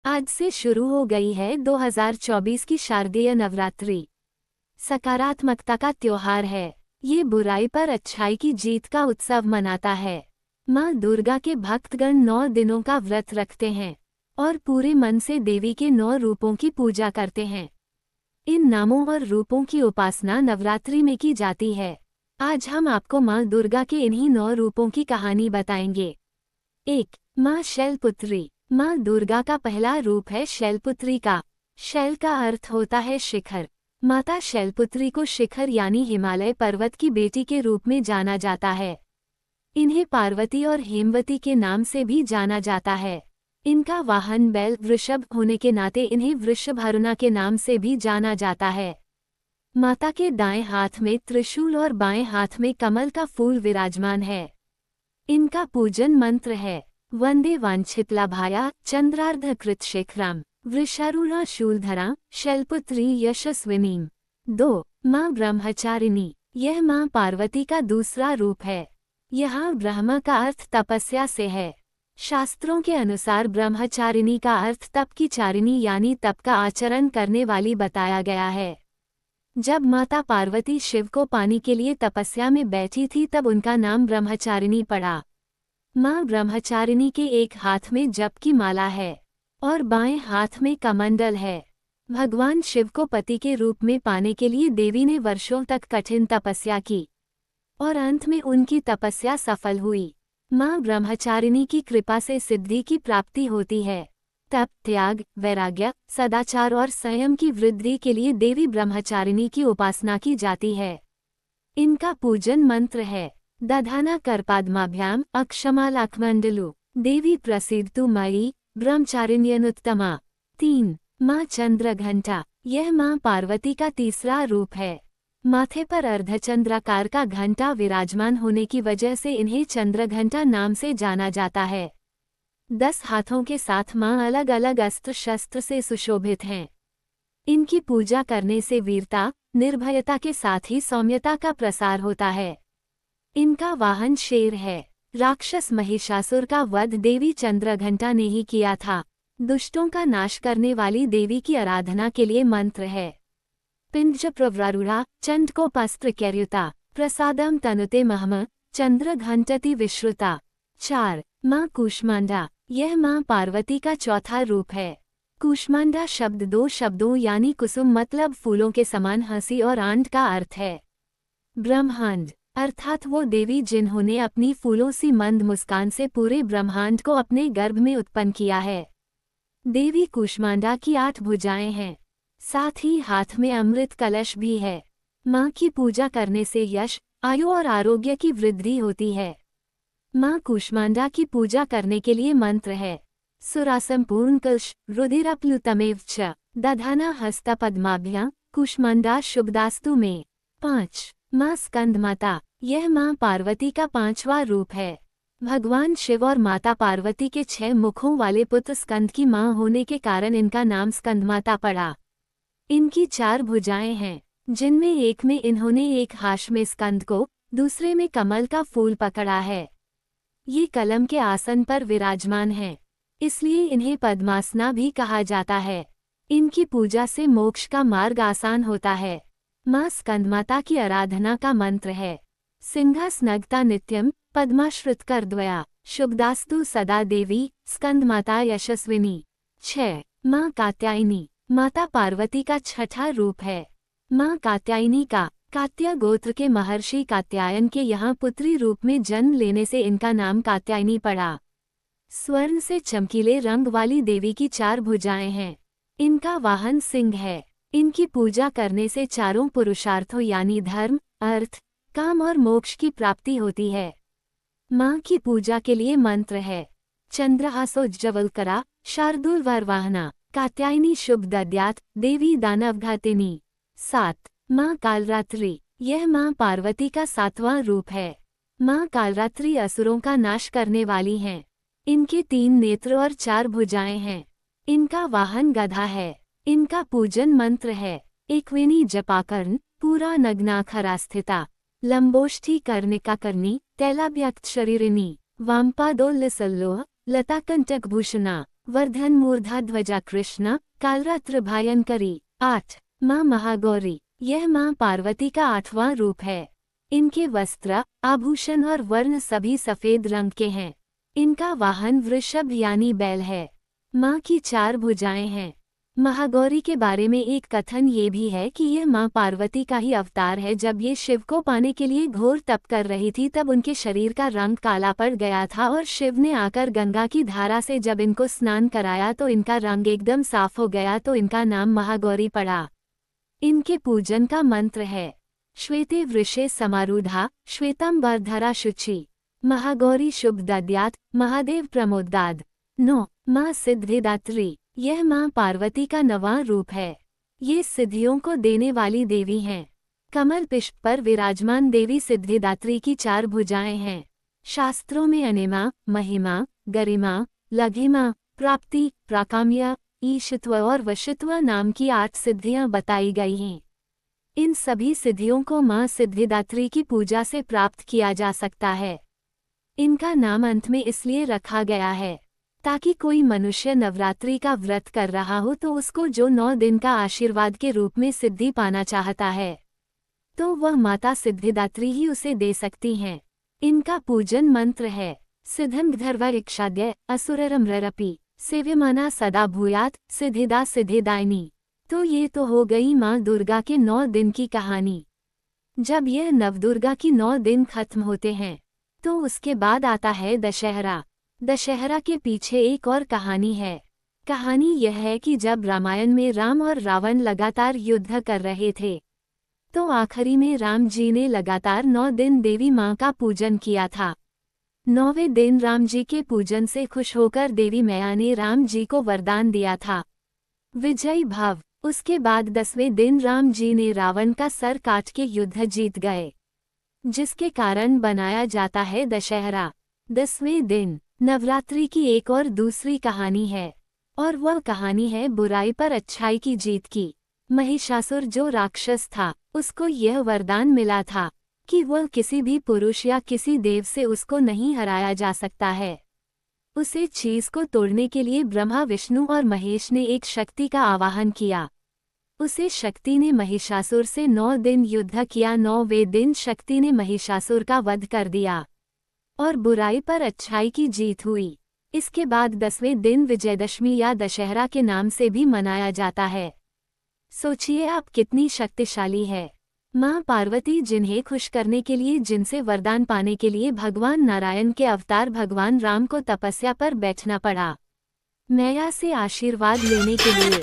आज से शुरू हो गई है 2024 की शारदीय नवरात्रि। सकारात्मकता का त्योहार है। ये बुराई पर अच्छाई की जीत का उत्सव मनाता है। माँ दुर्गा के भक्तगण 9 दिनों का व्रत रखते हैं और पूरे मन से देवी के 9 रूपों की पूजा करते हैं। इन नामों और रूपों की उपासना नवरात्रि में की जाती है। आज हम आपको माँ दुर्गा के इन्हीं 9 रूपों की कहानी बताएंगे। 1. माँ शैलपुत्री। माँ दुर्गा का पहला रूप है शैलपुत्री का। शैल का अर्थ होता है शिखर। माता शैलपुत्री को शिखर यानी हिमालय पर्वत की बेटी के रूप में जाना जाता है। इन्हें पार्वती और हेमवती के नाम से भी जाना जाता है। इनका वाहन बैल वृषभ होने के नाते इन्हें वृषभहरुणा के नाम से भी जाना जाता है। माता के दाएं हाथ में त्रिशूल और बाएं हाथ में कमल का फूल विराजमान है। इनका पूजन मंत्र है वंदे वांछितलाभाया चंद्रार्धकृत शेखराम वृषारूढ़ा शूलधरा शैलपुत्री यशस्विनीम। 2. माँ ब्रह्मचारिणी। यह माँ पार्वती का दूसरा रूप है। यहाँ ब्रह्म का अर्थ तपस्या से है। शास्त्रों के अनुसार ब्रह्मचारिणी का अर्थ तप की चारिणी यानी तप का आचरण करने वाली बताया गया है। जब माता पार्वती शिव को पाने के लिए तपस्या में बैठी थी तब उनका नाम ब्रह्मचारिणी पड़ा। माँ ब्रह्मचारिणी के एक हाथ में जप की माला है और बाएं हाथ में कमंडल है। भगवान शिव को पति के रूप में पाने के लिए देवी ने वर्षों तक कठिन तपस्या की और अंत में उनकी तपस्या सफल हुई। माँ ब्रह्मचारिणी की कृपा से सिद्धि की प्राप्ति होती है। तप, त्याग, वैराग्य, सदाचार और संयम की वृद्धि के लिए देवी ब्रह्मचारिणी की उपासना की जाती है। इनका पूजन मंत्र है दधाना करपाद्माभ्याम अक्षमालाखमंडलु देवी प्रसीदतु मयि ब्रह्मचारिण्यनुत्तमा। 3. माँ चंद्रघंटा। यह माँ पार्वती का तीसरा रूप है। माथे पर अर्धचंद्राकार का घंटा विराजमान होने की वजह से इन्हें चंद्रघंटा नाम से जाना जाता है। 10 हाथों के साथ माँ अलग अलग अस्त्र शस्त्र से सुशोभित हैं। इनकी पूजा करने से वीरता, निर्भयता के साथ ही सौम्यता का प्रसार होता है। इनका वाहन शेर है। राक्षस महिषासुर का वध देवी चंद्रघंटा ने ही किया था। दुष्टों का नाश करने वाली देवी की आराधना के लिए मंत्र है पिंज प्रवरारूढ़ा चंडकोपस्त्रकैर्युता प्रसादम तनुते महम चंद्रघंटति विश्रुता। 4. माँ कूष्मांडा। यह माँ पार्वती का चौथा रूप है। कूष्मांडा शब्द 2 शब्दों यानी कुसुम मतलब फूलों के समान हंसी और आंड का अर्थ है ब्रह्मांड, अर्थात वो देवी जिन्होंने अपनी फूलों सी मंद मुस्कान से पूरे ब्रह्मांड को अपने गर्भ में उत्पन्न किया है। देवी कूष्मांडा की 8 भुजाएं हैं। साथ ही हाथ में अमृत कलश भी है। माँ की पूजा करने से यश, आयु और आरोग्य की वृद्धि होती है। माँ कूष्मांडा की पूजा करने के लिए मंत्र है सुरासम पूर्णकलश रुधिरप्लुतमेव च दधाना हस्तपद्माभ्यां कूष्मांडा शुभदास्तु में। 5. माँ स्कंदमाता। यह माँ पार्वती का 5वां रूप है। भगवान शिव और माता पार्वती के 6 मुखों वाले पुत्र स्कंद की माँ होने के कारण इनका नाम स्कंदमाता पड़ा। इनकी 4 भुजाएं हैं जिनमें एक में इन्होंने एक हाथ में स्कंद को, दूसरे में कमल का फूल पकड़ा है। ये कलम के आसन पर विराजमान हैं, इसलिए इन्हें पद्मासना भी कहा जाता है। इनकी पूजा से मोक्ष का मार्ग आसान होता है। माँ स्कंदमाता की आराधना का मंत्र है सिंहासनगता नित्यम पद्माश्रितकरद्वया शुभदास्तु सदा देवी स्कंदमाता यशस्विनी। 6. माँ कात्यायनी। माता पार्वती का 6ठा रूप है। माँ कात्यायनी का कात्या गोत्र के महर्षि कात्यायन के यहाँ पुत्री रूप में जन्म लेने से इनका नाम कात्यायनी पड़ा। स्वर्ण से चमकीले रंग वाली देवी की 4 भुजाएं हैं। इनका वाहन सिंह है। इनकी पूजा करने से चारों पुरुषार्थों यानी धर्म, अर्थ, काम और मोक्ष की प्राप्ति होती है। माँ की पूजा के लिए मंत्र है चंद्रहासोज्जवलकरा शार्दूल वरवाहना कात्यायनी शुभ दद्यात देवी दानवघातिनी। 7. माँ कालरात्रि। यह माँ पार्वती का 7वां रूप है। माँ कालरात्रि असुरों का नाश करने वाली हैं। इनके 3 नेत्र और 4 भुजाएं हैं। इनका वाहन गधा है। इनका पूजन मंत्र है एकविनी जपाकर्ण पूरा नग्नाखरास्थिता लंबोष्ठी कर्णिका कर्णी तैलाभ्यक्त शरीरिणी वामपादोल्लसल्लोह लताकंटकभूषणा। वर्धन मूर्धा ध्वजा कृष्ण कालरात्र भयंकरी। 8 माँ महागौरी, यह माँ पार्वती का 8वां रूप है। इनके वस्त्र, आभूषण और वर्ण सभी सफेद रंग के हैं। इनका वाहन वृषभ यानी बैल है। माँ की 4 भुजाएं हैं। महागौरी के बारे में एक कथन ये भी है कि यह माँ पार्वती का ही अवतार है। जब ये शिव को पाने के लिए घोर तप कर रही थी तब उनके शरीर का रंग काला पड़ गया था और शिव ने आकर गंगा की धारा से जब इनको स्नान कराया तो इनका रंग एकदम साफ हो गया, तो इनका नाम महागौरी पड़ा। इनके पूजन का मंत्र है श्वेते वृषे समारूढ़ा श्वेतांबरधरा शुचि महागौरी शुभ दद्यात् महादेव प्रमोदाद। 9 माँ सिद्धिदात्री, यह माँ पार्वती का 9वां रूप है। ये सिद्धियों को देने वाली देवी हैं। कमल पुष्प पर विराजमान देवी सिद्धिदात्री की 4 भुजाएं हैं। शास्त्रों में अनिमा, महिमा, गरिमा, लघिमा, प्राप्ति, प्राकाम्य, ईशत्व और वशित्व नाम की 8 सिद्धियां बताई गई हैं। इन सभी सिद्धियों को माँ सिद्धिदात्री की पूजा से प्राप्त किया जा सकता है। इनका नाम अंत में इसलिए रखा गया है ताकि कोई मनुष्य नवरात्रि का व्रत कर रहा हो तो उसको जो 9 दिन का आशीर्वाद के रूप में सिद्धि पाना चाहता है तो वह माता सिद्धिदात्री ही उसे दे सकती हैं। इनका पूजन मंत्र है सिद्धं इक्षाद्य असुररम्ररपि सेव्यमाना सदा भूयात् सिद्धिदा सिद्धिदायिनी। तो ये तो हो गई माँ दुर्गा के 9 दिन की कहानी। जब यह नवदुर्गा की 9 दिन खत्म होते हैं तो उसके बाद आता है दशहरा। दशहरा के पीछे एक और कहानी है। कहानी यह है कि जब रामायण में राम और रावण लगातार युद्ध कर रहे थे तो आखिरी में राम जी ने लगातार 9 दिन देवी माँ का पूजन किया था। 9वें दिन राम जी के पूजन से खुश होकर देवी मैया ने राम जी को वरदान दिया था विजयी भव। उसके बाद 10वें दिन राम जी ने रावण का सर काट के युद्ध जीत गए, जिसके कारण बनाया जाता है दशहरा। 10वें दिन नवरात्रि की एक और दूसरी कहानी है और वह कहानी है बुराई पर अच्छाई की जीत की। महिषासुर जो राक्षस था उसको यह वरदान मिला था कि वह किसी भी पुरुष या किसी देव से उसको नहीं हराया जा सकता है। उसे चीज को तोड़ने के लिए ब्रह्मा विष्णु और महेश ने एक शक्ति का आवाहन किया। उसे शक्ति ने महिषासुर से 9 दिन युद्ध किया। 9वें दिन शक्ति ने महिषासुर का वध कर दिया और बुराई पर अच्छाई की जीत हुई। इसके बाद 10वें दिन विजयदशमी या दशहरा के नाम से भी मनाया जाता है। सोचिए आप कितनी शक्तिशाली है माँ पार्वती, जिन्हें खुश करने के लिए, जिनसे वरदान पाने के लिए भगवान नारायण के अवतार भगवान राम को तपस्या पर बैठना पड़ा मैया से आशीर्वाद लेने के लिए।